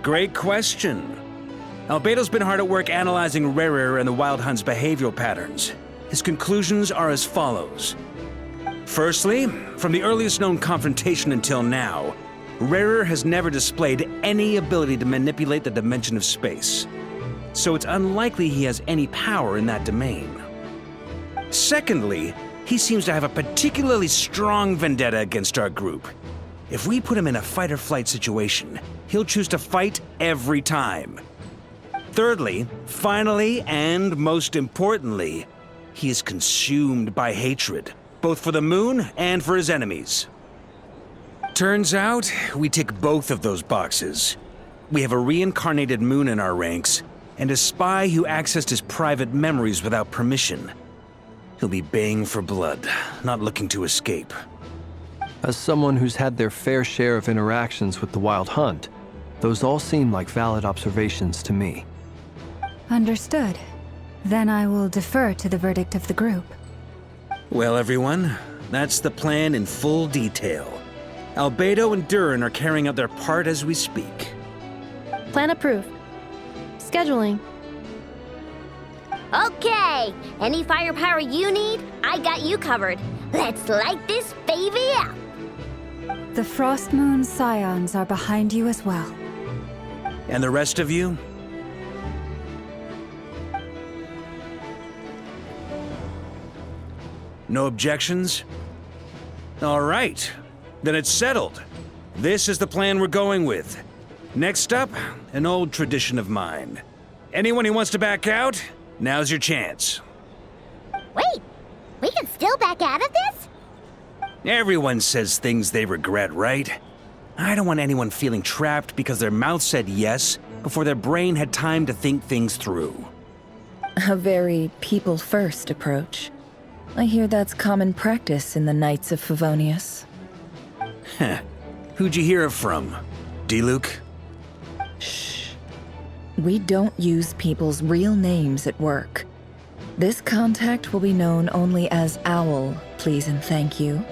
Great question. Albedo's been hard at work analyzing Rarer and the Wild Hunt's behavioral patterns. His conclusions are as follows. Firstly, from the earliest known confrontation until now, Rarer has never displayed any ability to manipulate the dimension of space. So it's unlikely he has any power in that domain. Secondly, he seems to have a particularly strong vendetta against our group. If we put him in a fight-or-flight situation, he'll choose to fight every time. Thirdly, finally, and most importantly, he is consumed by hatred, both for the moon and for his enemies. Turns out, we tick both of those boxes. We have a reincarnated moon in our ranks, and a spy who accessed his private memories without permission. He'll be baying for blood, not looking to escape. As someone who's had their fair share of interactions with the Wild Hunt, those all seem like valid observations to me. Understood. Then I will defer to the verdict of the group. Well, everyone, that's the plan in full detail. Albedo and Durin are carrying out their part as we speak. Plan approved. Scheduling. Okay, any firepower you need, I got you covered. Let's light this baby up. The Frost Moon Scions are behind you as well. And the rest of you? No objections? All right, then it's settled. This is the plan we're going with. Next up, an old tradition of mine. Anyone who wants to back out, now's your chance. Wait, we can still back out of this? Everyone says things they regret, right? I don't want anyone feeling trapped because their mouth said yes before their brain had time to think things through. A very people-first approach. I hear that's common practice in the Knights of Favonius. Heh. Who'd you hear it from? D-Luke? Shh. We don't use people's real names at work. This contact will be known only as Owl, please and thank you.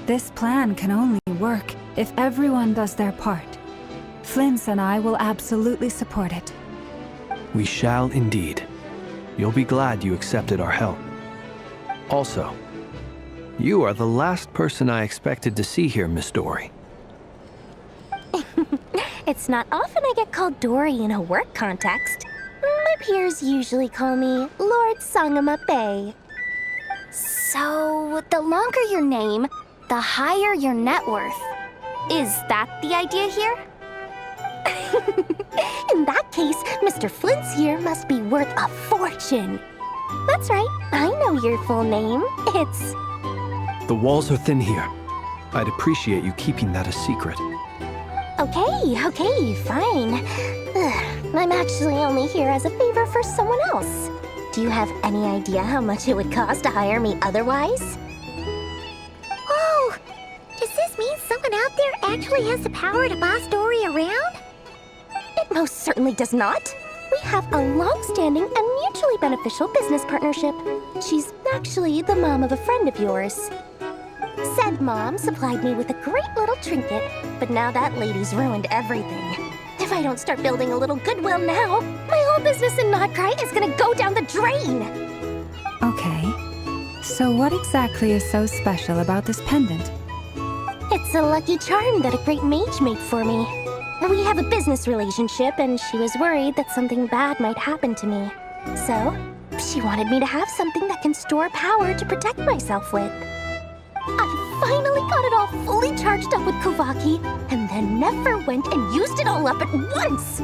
This plan can only work if everyone does their part. Flint's and I will absolutely support it. We shall indeed. You'll be glad you accepted our help. Also, you are the last person I expected to see here, Miss Dory. It's not often I get called Dory in a work context. My peers usually call me Lord Sangama Bay. So, the longer your name, the higher your net worth. Is that the idea here? In that case, Mr. Flint's here must be worth a fortune. That's right, I know your full name. It's... The walls are thin here. I'd appreciate you keeping that a secret. Okay, fine. I'm actually only here as a favor for someone else. Do you have any idea how much it would cost to hire me otherwise? Oh, does this mean someone out there actually has the power to boss Dory around? It most certainly does not. We have a long-standing and mutually beneficial business partnership. She's actually the mom of a friend of yours. Said mom supplied me with a great little trinket, but now that lady's ruined everything. If I don't start building a little goodwill now, my whole business in Notcry is gonna go down the drain! Okay. So what exactly is so special about this pendant? It's a lucky charm that a great mage made for me. We have a business relationship, and she was worried that something bad might happen to me. So, she wanted me to have something that can store power to protect myself with. I finally got it all fully charged up with Kovaki, and then never went and used it all up at once!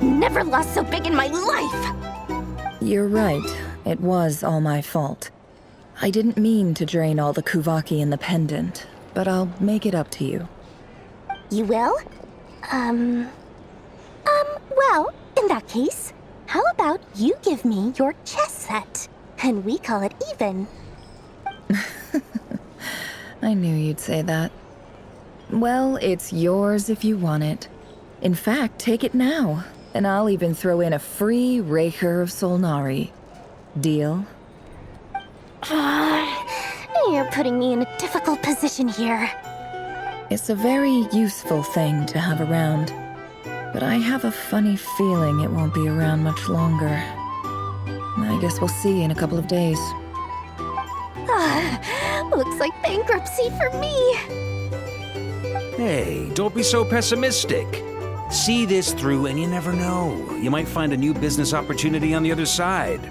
Never lost so big in my life! You're right. It was all my fault. I didn't mean to drain all the Kuvaki in the pendant, but I'll make it up to you. You will? Well, in that case, how about you give me your chess set, and we call it even? I knew you'd say that. Well, it's yours if you want it. In fact, take it now, and I'll even throw in a free Raker of Solnari. Deal? You're putting me in a difficult position here. It's a very useful thing to have around. but I have a funny feeling it won't be around much longer. I guess we'll see in a couple of days. Looks like bankruptcy for me. Hey, don't be so pessimistic. See this through and you never know. You might find a new business opportunity on the other side.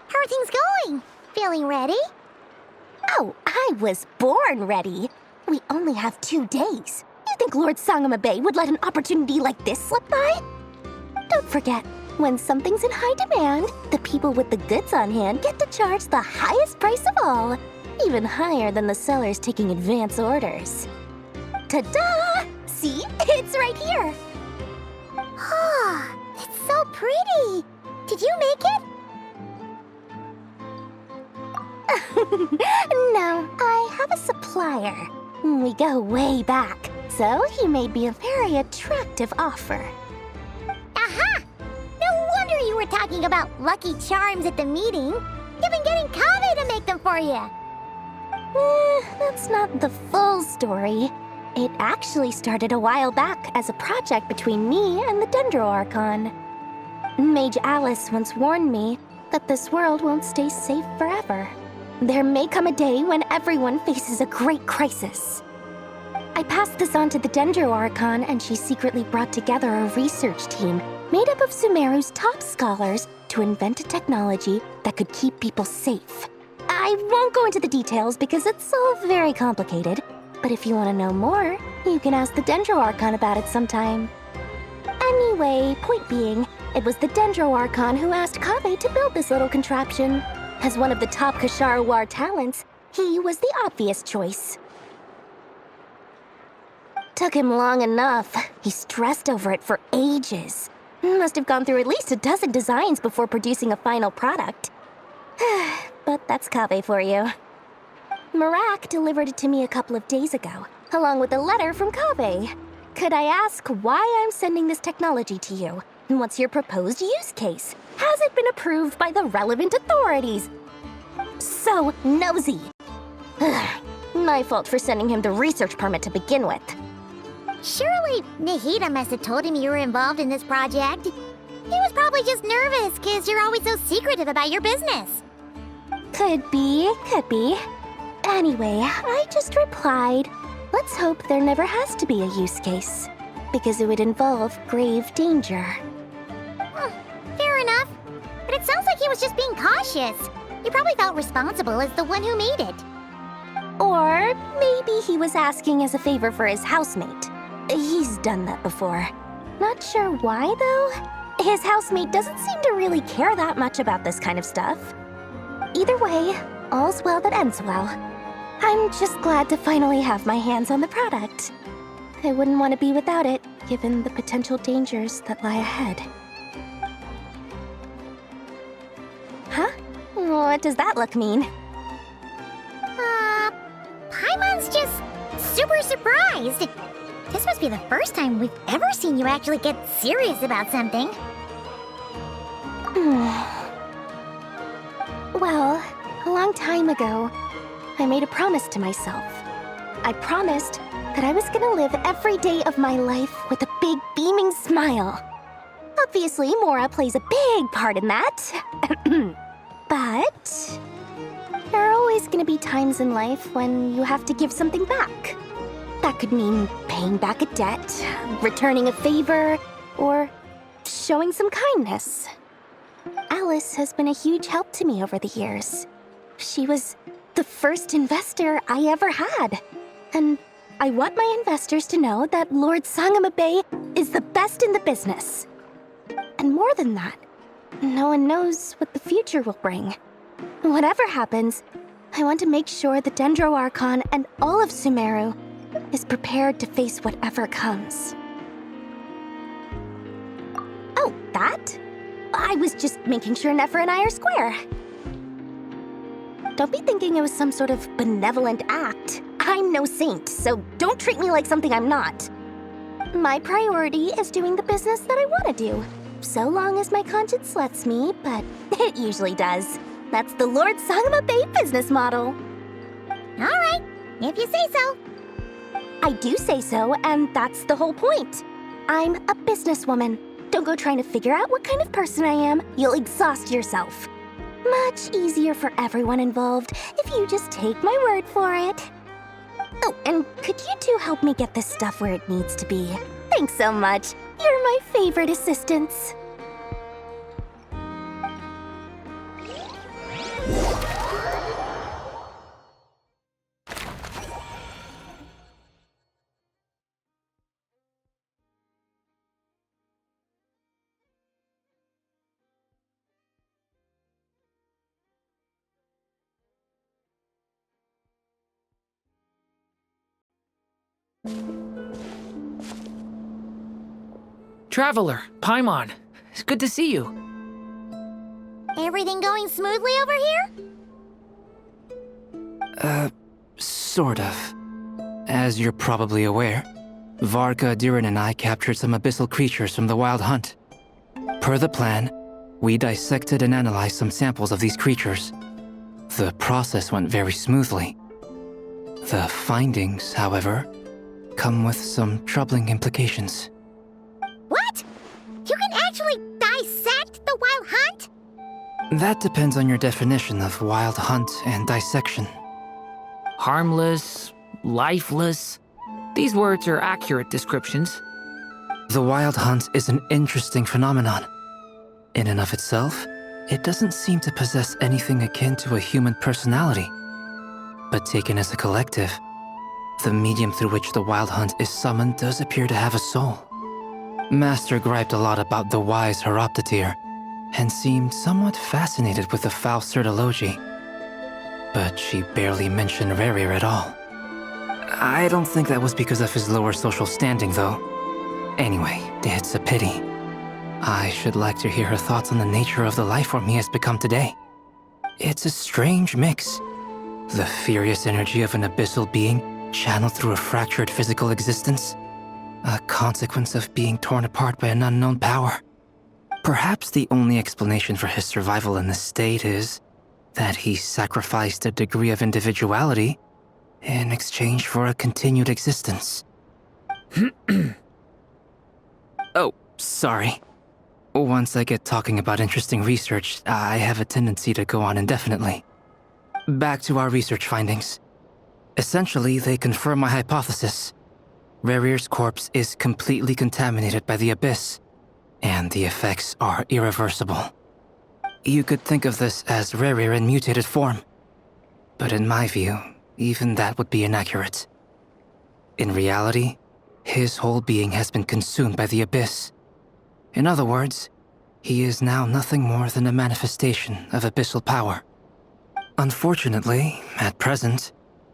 How are things going? Feeling ready? Oh, I was born ready. We only have 2 days. You think Lord Sangamabe would let an opportunity like this slip by? Don't forget, when something's in high demand, the people with the goods on hand get to charge the highest price of all, even higher than the sellers taking advance orders. Ta-da! See? It's right here. Ah, it's so pretty. Did you make it? No, I have a supplier. We go way back, so he made me a very attractive offer. Aha! No wonder you were talking about Lucky Charms at the meeting. You've been getting Kave to make them for you. That's not the full story. It actually started a while back as a project between me and the Dendro Archon. Mage Alice once warned me that this world won't stay safe forever. There may come a day when everyone faces a great crisis. I passed this on to the Dendro Archon, and she secretly brought together a research team made up of Sumeru's top scholars to invent a technology that could keep people safe. I won't go into the details because it's all very complicated, but if you want to know more, you can ask the Dendro Archon about it sometime. Anyway, point being, it was the Dendro Archon who asked Kave to build this little contraption. As one of the top Kasharu War talents, he was the obvious choice. Took him long enough. He stressed over it for ages. Must have gone through at least a dozen designs before producing a final product. But that's Kave for you. Marak delivered it to me a couple of days ago, along with a letter from Kave. Could I ask why I'm sending this technology to you? And what's your proposed use case? Has it been approved by the relevant authorities? So nosy. My fault for sending him the research permit to begin with. Surely Nahida must have told him you were involved in this project. He was probably just nervous because you're always so secretive about your business. Could be, could be. Anyway, I just replied, let's hope there never has to be a use case, because it would involve grave danger. Fair enough. But it sounds like he was just being cautious. He probably felt responsible as the one who made it. Or maybe he was asking as a favor for his housemate. He's done that before. Not sure why, though. His housemate doesn't seem to really care that much about this kind of stuff. Either way, all's well that ends well. I'm just glad to finally have my hands on the product. I wouldn't want to be without it, given the potential dangers that lie ahead. Huh? What does that look mean? Paimon's just super surprised. This must be the first time we've ever seen you actually get serious about something. Well, a long time ago, I made a promise to myself. I promised that I was gonna live every day of my life with a big beaming smile. Obviously, Mora plays a big part in that. But there are always gonna be times in life when you have to give something back. That could mean paying back a debt, returning a favor, or showing some kindness. Alice has been a huge help to me over the years. She was the first investor I ever had. And I want my investors to know that Lord Sangamabe is the best in the business. And more than that, no one knows what the future will bring. Whatever happens, I want to make sure the Dendro Archon and all of Sumeru is prepared to face whatever comes. Oh, that? I was just making sure Nefer and I are square. Don't be thinking it was some sort of benevolent act. I'm no saint, so don't treat me like something I'm not. My priority is doing the business that I want to do. So long as my conscience lets me, but it usually does. That's the Lord Sangamabe business model. All right, if you say so. I do say so, and that's the whole point. I'm a businesswoman. Don't go trying to figure out what kind of person I am. You'll exhaust yourself. Much easier for everyone involved if you just take my word for it. Oh, and could you two help me get this stuff where it needs to be? Thanks so much. You're my favorite assistants. Traveler, Paimon, it's good to see you. Everything going smoothly over here? Sort of. As you're probably aware, Varka, Durin, and I captured some abyssal creatures from the Wild Hunt. Per the plan, we dissected and analyzed some samples of these creatures. The process went very smoothly. The findings, however, come with some troubling implications. What? You can actually dissect the Wild Hunt? That depends on your definition of Wild Hunt and dissection. Harmless, lifeless. These words are accurate descriptions. The Wild Hunt is an interesting phenomenon. In and of itself, it doesn't seem to possess anything akin to a human personality. But taken as a collective, the medium through which the Wild Hunt is summoned does appear to have a soul. Master griped a lot about the wise Horoptatyr, and seemed somewhat fascinated with the foul Certology. But she barely mentioned Rerir at all. I don't think that was because of his lower social standing, though. Anyway, it's a pity. I should like to hear her thoughts on the nature of the life form he has become today. It's a strange mix. The furious energy of an abyssal being channeled through a fractured physical existence. A consequence of being torn apart by an unknown power. Perhaps the only explanation for his survival in this state is that he sacrificed a degree of individuality in exchange for a continued existence. Oh, sorry. Once I get talking about interesting research, I have a tendency to go on indefinitely. Back to our research findings. Essentially, they confirm my hypothesis. Rerir's corpse is completely contaminated by the Abyss, and the effects are irreversible. You could think of this as Rerir in mutated form. But in my view, even that would be inaccurate. In reality, his whole being has been consumed by the Abyss. In other words, he is now nothing more than a manifestation of abyssal power. Unfortunately, at present,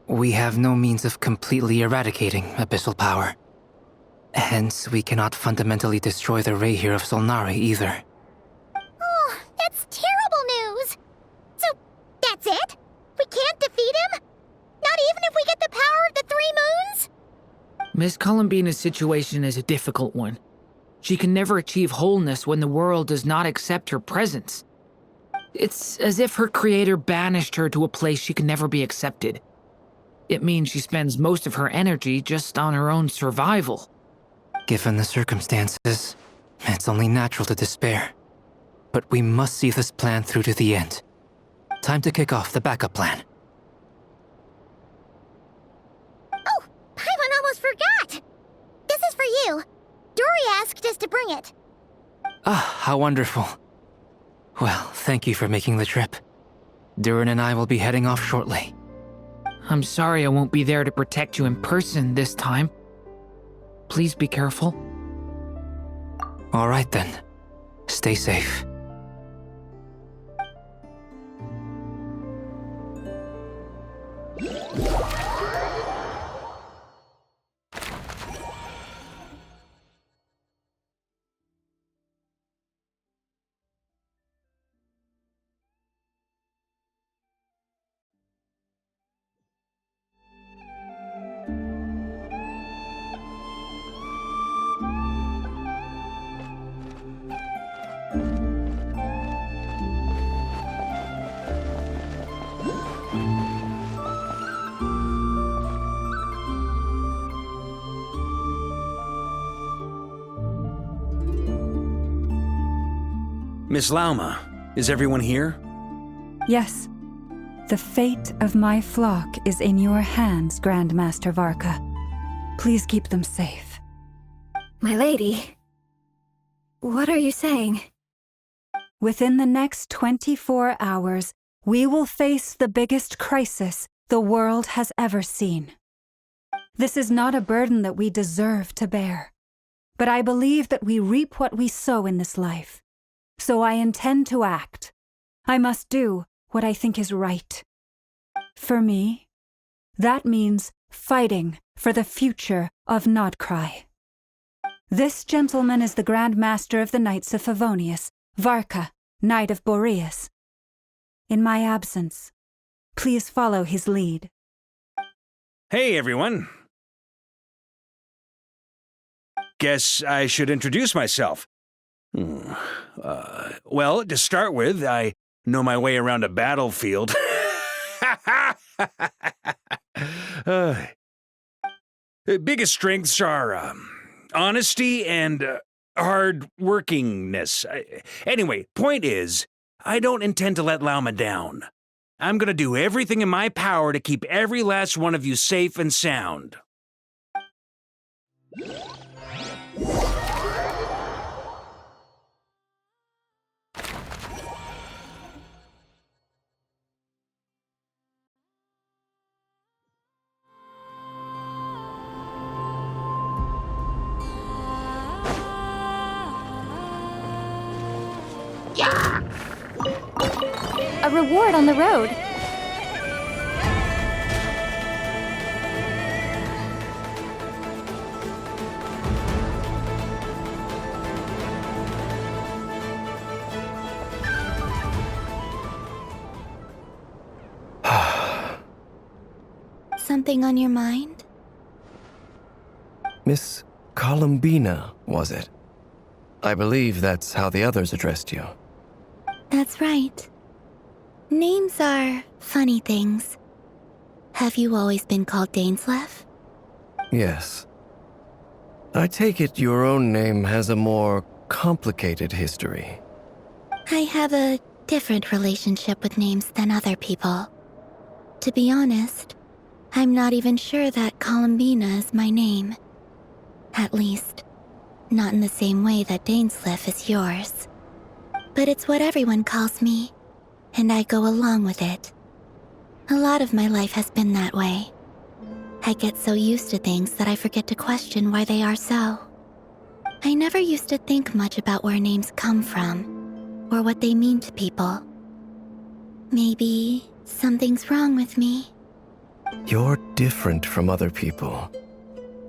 we have no means of completely eradicating abyssal power. Hence, we cannot fundamentally destroy the Rayhir of Solnari either. Oh, that's terrible news. So, that's it? We can't defeat him? Not even if we get the power of the Three Moons? Miss Columbina's situation is a difficult one. She can never achieve wholeness when the world does not accept her presence. It's as if her creator banished her to a place she can never be accepted. It means she spends most of her energy just on her own survival. Given the circumstances, It's only natural to despair. But we must see this plan through to the end. Time to kick off the backup plan. Oh, Paimon almost forgot! This is for you. Dory asked us to bring it. Ah, how wonderful. Well, thank you for making the trip. Durin and I will be heading off shortly. I'm sorry I won't be there to protect you in person this time. Please be careful. All right then. Stay safe. Miss Lauma, is everyone here? Yes. The fate of my flock is in your hands, Grandmaster Varka. Please keep them safe. My lady, what are you saying? Within the next 24 hours, we will face the biggest crisis the world has ever seen. This is not a burden that we deserve to bear, but I believe that we reap what we sow in this life. So I intend to act. I must do what I think is right. For me, that means fighting for the future of Nodcry. This gentleman is the Grand Master of the Knights of Favonius, Varka, Knight of Boreas. In my absence, please follow his lead. Hey, everyone. Guess I should introduce myself. Well, to start with, I know my way around a battlefield. Biggest strengths are honesty and hard-workingness. Anyway, point is, I don't intend to let Lauma down. I'm gonna do everything in my power to keep every last one of you safe and sound. A reward on the road. Something on your mind? Miss Columbina, was it? I believe that's how the others addressed you. That's right. Names are funny things. Have you always been called Dainsleif? Yes. I take it your own name has a more complicated history. I have a different relationship with names than other people. To be honest, I'm not even sure that Columbina is my name. At least, not in the same way that Dainsleif is yours. But it's what everyone calls me, and I go along with it. A lot of my life has been that way. I get so used to things that I forget to question why they are so. I never used to think much about where names come from, or what they mean to people. Maybe something's wrong with me. You're different from other people.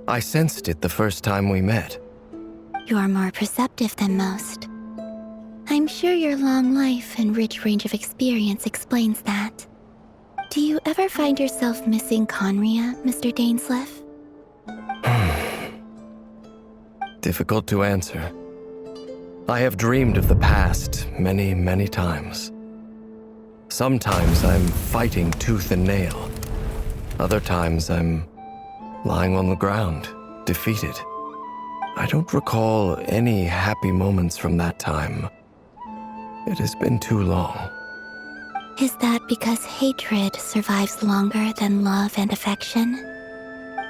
I sensed it the first time we met. You're more perceptive than most. I'm sure your long life and rich range of experience explains that. Do you ever find yourself missing Conria, Mr. Dainsleif? Difficult to answer. I have dreamed of the past many, many times. Sometimes I'm fighting tooth and nail. Other times I'm lying on the ground, defeated. I don't recall any happy moments from that time. It has been too long. Is that because hatred survives longer than love and affection?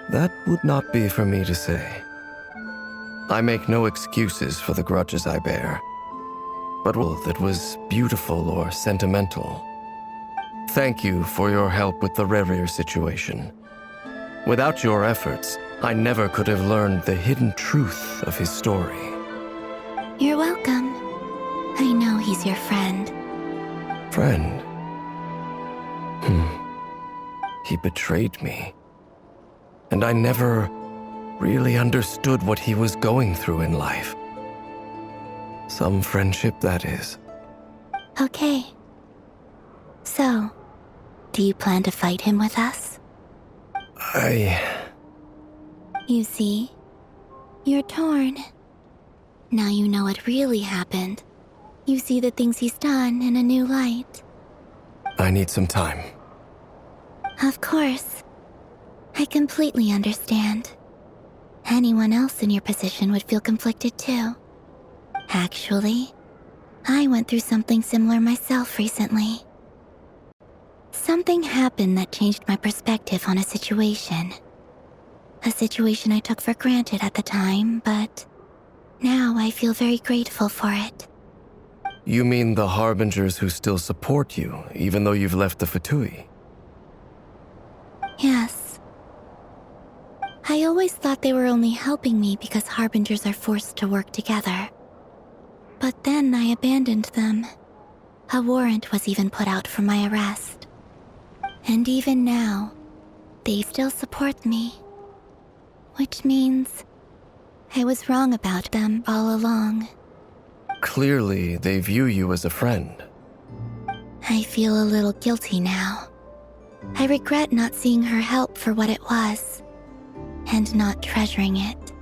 That would not be for me to say. I make no excuses for the grudges I bear, but that was beautiful or sentimental. Thank you for your help with the Rerir situation. Without your efforts, I never could have learned the hidden truth of his story. You're welcome. I know he's your friend. Friend? He betrayed me. And I never really understood what he was going through in life. Some friendship, that is. Okay. So, do you plan to fight him with us? You see, you're torn. Now you know what really happened. You see the things he's done in a new light. I need some time. Of course. I completely understand. Anyone else in your position would feel conflicted too. Actually, I went through something similar myself recently. Something happened that changed my perspective on a situation. A situation I took for granted at the time, but now I feel very grateful for it. You mean the Harbingers who still support you, even though you've left the Fatui? Yes. I always thought they were only helping me because Harbingers are forced to work together. But then I abandoned them. A warrant was even put out for my arrest. And even now, they still support me. Which means I was wrong about them all along. Clearly, they view you as a friend. I feel a little guilty now. I regret not seeing her help for what it was, and not treasuring it.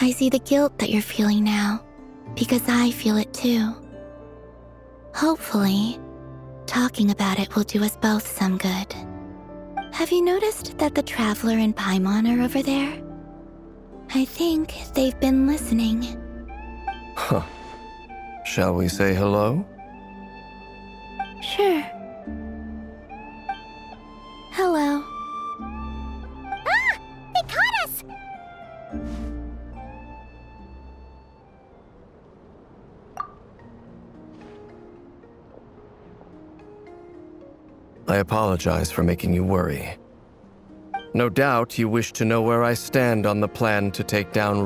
I see the guilt that you're feeling now, because I feel it too. Hopefully, talking about it will do us both some good. Have you noticed that the Traveler and Paimon are over there? I think they've been listening. Huh. Shall we say hello? Sure. Hello. Ah! They caught us! I apologize for making you worry. No doubt you wish to know where I stand on the plan to take down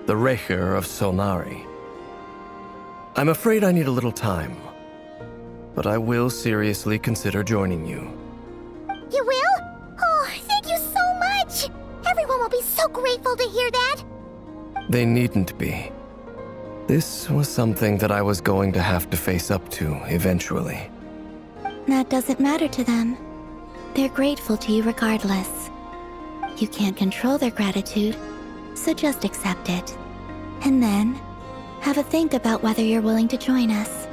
the Rerir of Solnari. I'm afraid I need a little time, but I will seriously consider joining you. You will? Oh, thank you so much! Everyone will be so grateful to hear that! They needn't be. This was something that I was going to have to face up to eventually. That doesn't matter to them. They're grateful to you regardless. You can't control their gratitude, so just accept it. And then, have a think about whether you're willing to join us.